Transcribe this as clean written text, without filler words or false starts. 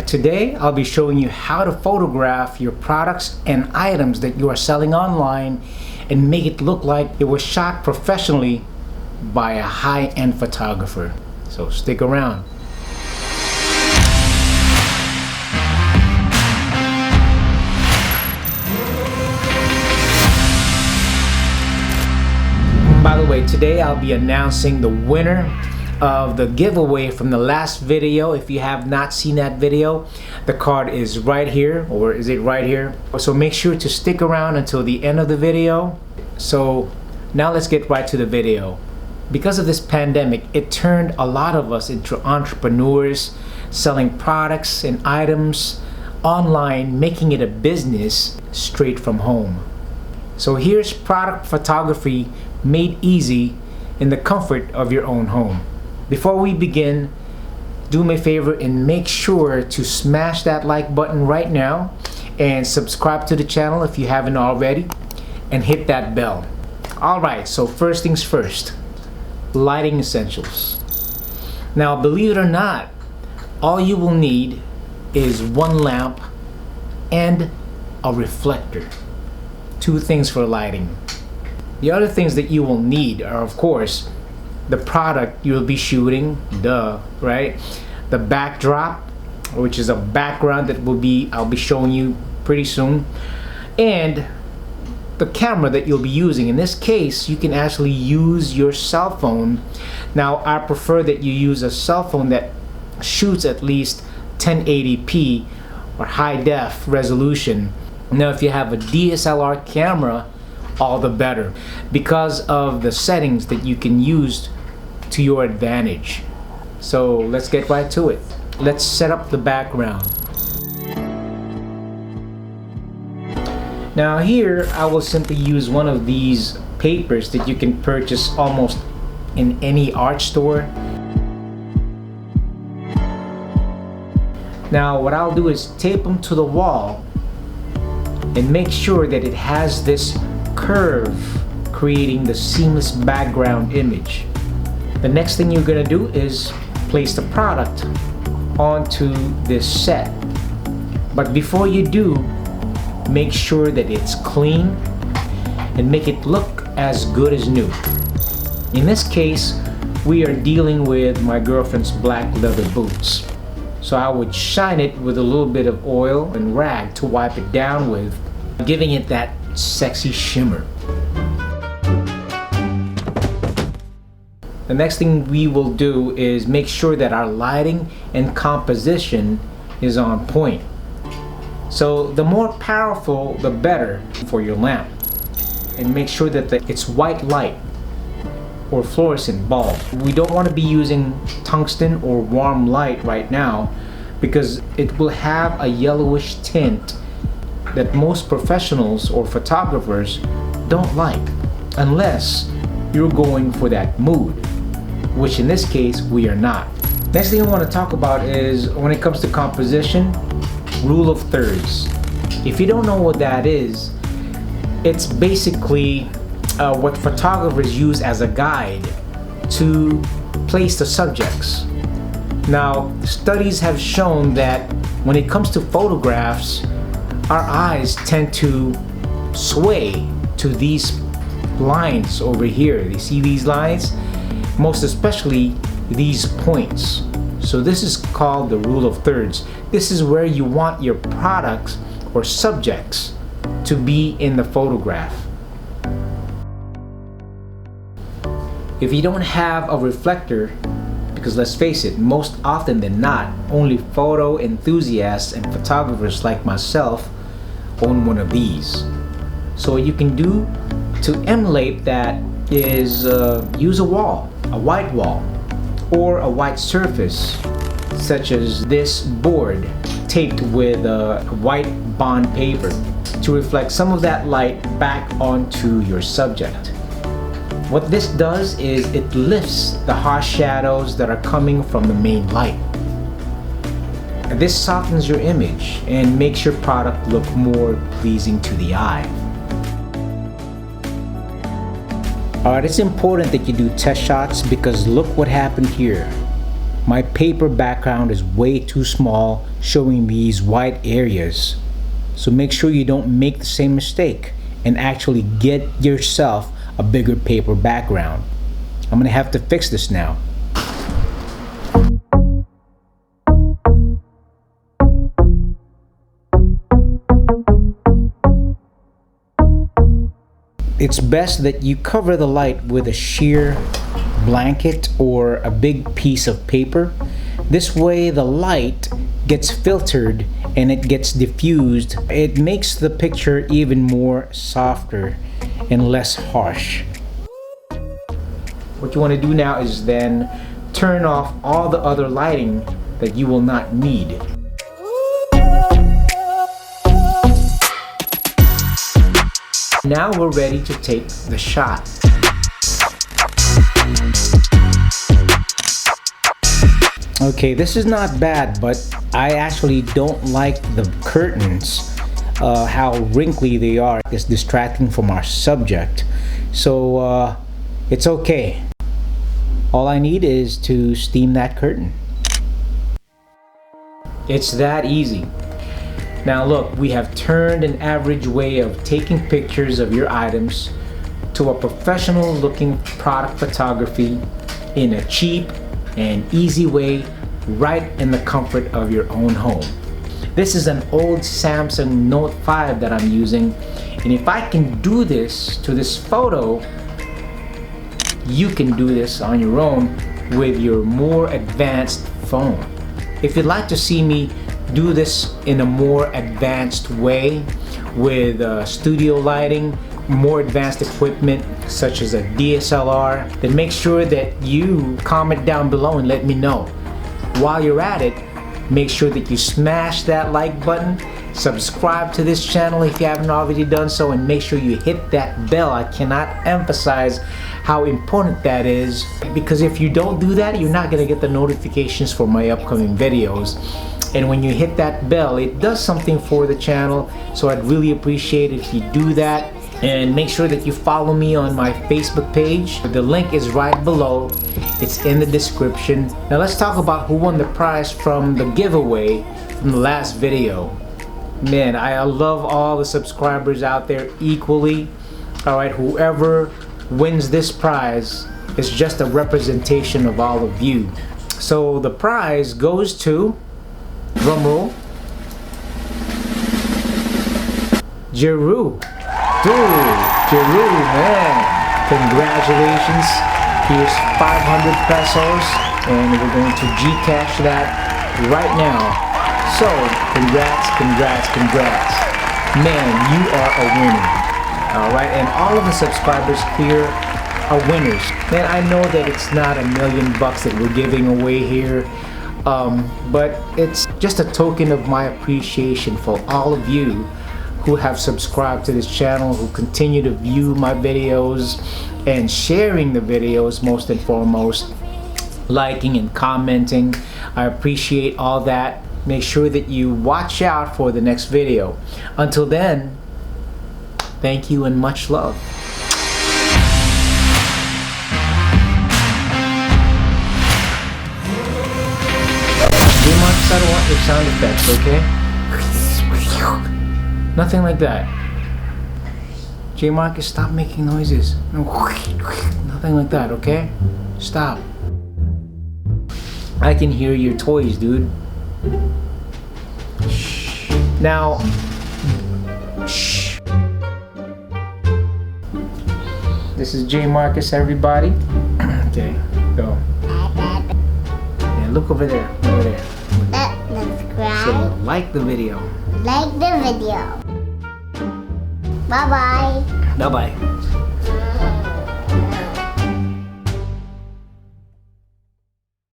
Today I'll be showing you how to photograph your products and items that you are selling online and make it look like it was shot professionally by a high-end photographer. So stick around. By the way, today I'll be announcing the winner of the giveaway from the last video. If you have not seen that video, the card is right here, or is it right here? So make sure to stick around until the end of the video. So now let's get right to the video. Because of this pandemic, it turned a lot of us into entrepreneurs, selling products and items online, making it a business straight from home. So here's product photography made easy in the comfort of your own home. Before we begin, do me a favor and make sure to smash that like button right now and subscribe to the channel if you haven't already, and hit that bell. Alright, so first things first, lighting essentials. Now believe it or not, all you will need is one lamp and a reflector. Two things for lighting. The other things that you will need are, of course, the product you'll be shooting, right? The backdrop, which is a background that I'll be showing you pretty soon, and the camera that you'll be using. In this case, you can actually use your cell phone. Now, I prefer that you use a cell phone that shoots at least 1080p or high def resolution. Now, if you have a DSLR camera, all the better, because of the settings that you can use to your advantage. So let's get right to it. Let's set up the background. Now here I will simply use one of these papers that you can purchase almost in any art store. Now what I'll do is tape them to the wall and make sure that it has this curve, creating the seamless background image. The next thing you're gonna do is place the product onto this set. But before you do, make sure that it's clean and make it look as good as new. In this case, we are dealing with my girlfriend's black leather boots. So I would shine it with a little bit of oil and rag to wipe it down with, giving it that sexy shimmer. The next thing we will do is make sure that our lighting and composition is on point. So the more powerful, the better for your lamp. And make sure that it's white light or fluorescent bulb. We don't want to be using tungsten or warm light right now, because it will have a yellowish tint that most professionals or photographers don't like, unless you're going for that mood, which in this case we are not. Next thing I want to talk about is, when it comes to composition, rule of thirds. If you don't know what that is, it's basically what photographers use as a guide to place the subjects. Now, studies have shown that when it comes to photographs, our eyes tend to sway to these lines over here. You see these lines? Most especially these points. So this is called the rule of thirds. This is where you want your products or subjects to be in the photograph. If you don't have a reflector, because let's face it, most often than not, only photo enthusiasts and photographers like myself own one of these. So what you can do to emulate that is use a wall, a white wall, or a white surface, such as this board taped with white bond paper, to reflect some of that light back onto your subject. What this does is it lifts the harsh shadows that are coming from the main light. And this softens your image and makes your product look more pleasing to the eye. Alright, it's important that you do test shots, because look what happened here. my paper background is way too small, showing these white areas. So make sure you don't make the same mistake and actually get yourself a bigger paper background. I'm gonna have to fix this now. It's best that you cover the light with a sheer blanket or a big piece of paper. This way the light gets filtered and it gets diffused. It makes the picture even more softer and less harsh. What you want to do now is then turn off all the other lighting that you will not need. Now we're ready to take the shot. Okay, this is not bad, but I actually don't like the curtains, how wrinkly they are. It's distracting from our subject. So it's okay. All I need is to steam that curtain. It's that easy. Now look, we have turned an average way of taking pictures of your items to a professional looking product photography in a cheap and easy way, right in the comfort of your own home. This is an old Samsung Note 5 that I'm using, and if I can do this to this photo, you can do this on your own with your more advanced phone. If you'd like to see me do this in a more advanced way with studio lighting, more advanced equipment such as a DSLR, then make sure that you comment down below and let me know. While you're at it, make sure that you smash that like button, subscribe to this channel if you haven't already done so, and make sure you hit that bell. I cannot emphasize how important that is, because if you don't do that, you're not going to get the notifications for my upcoming videos. And when you hit that bell, it does something for the channel, so I'd really appreciate it if you do that. And make sure that you follow me on my Facebook page. The link is right below. It's in the description. Now let's talk about who won the prize from the giveaway from the last video. Man, I love all the subscribers out there equally. Alright, whoever wins this prize is just a representation of all of you. So the prize goes to, drum roll, JERU. Dude, JERU, man, congratulations. Here's 500 pesos, and we're going to Gcash that right now. So, congrats. Man, you are a winner. Alright, and all of the subscribers here are winners. Man, I know that it's not $1 million that we're giving away here, but it's just a token of my appreciation for all of you who have subscribed to this channel, who continue to view my videos and sharing the videos, most and foremost, liking and commenting. I appreciate all that. Make sure that you watch out for the next video. Until then, thank you and much love. I don't want your sound effects, okay? Nothing like that. J. Marcus, stop making noises. Nothing like that, okay? Stop. I can hear your toys, dude. Shh. Now, shh. This is J. Marcus, everybody. Okay, go. Yeah, look over there. Over there. Subscribe. So, like the video. Like the video. Bye-bye. Bye-bye.